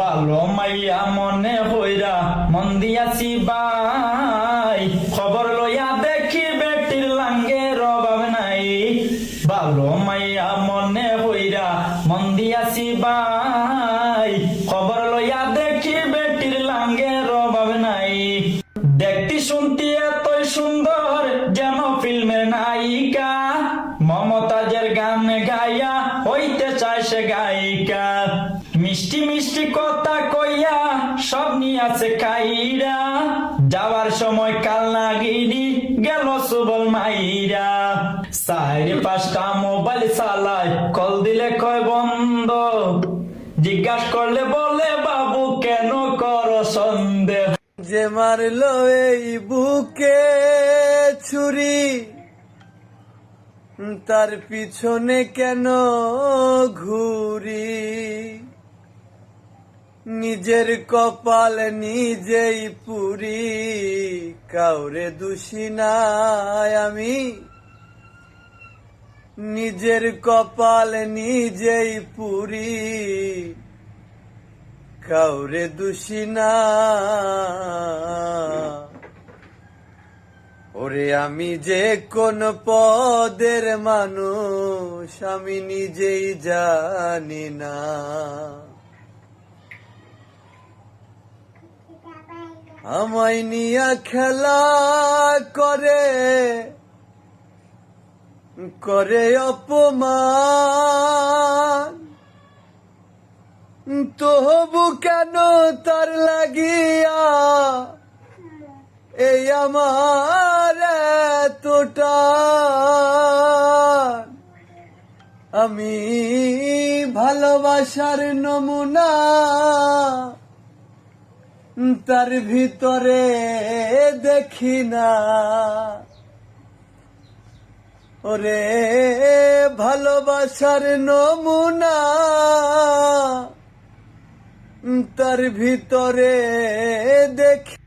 ভালো মাইয়া মনে হইরা মন দিয়াছি বাই, খবর লইয়া দেখি বেটির লাঙ্গের অভাব নাই। ভালো মাইয়া মনে হইরা মন দিয়াছি বাই, খবর লইয়া দেখি বেটির লাঙ্গের অভাব নাই। দেখতে শুনতে এতই সুন্দর যেন ফিল্মের নায়িকা, মমতাজের গান গাইয়া হইতে চায় সে গায়িকা। মিষ্টি মিষ্টি কথা কইয়া সব নিয়াছে খাইরা, যাওয়ার সময় কালনাগিরি গেল সুবল মাইরা। 4-5টা মোবাইল চালায়, কল দিলে কয় বন্ধ, জিজ্ঞাস করলে বলে বাবু কেন কর সন্দেহ। যে মারলো এই বুকে ছুরি, তার পিছনে কেন ঘুরি? নিজের কপাল নিজেই পুরি, কাউরে দোষী নাই আমি। নিজের কপাল নিজেই পুরি, কাউরে দোষী না। ওরে আমি যে কোন পদের মানুষ আমি নিজেই জানি না। আমায় নিয়া খেলা করে করে অপমান, তবু কেন তার লাগিয়া এই আমার এতটা? আমি ভালোবাসার নমুনা, তার ভিতরে দেখি না। ওরে ভালোবাসার নমুনা, তার ভিতরে দেখি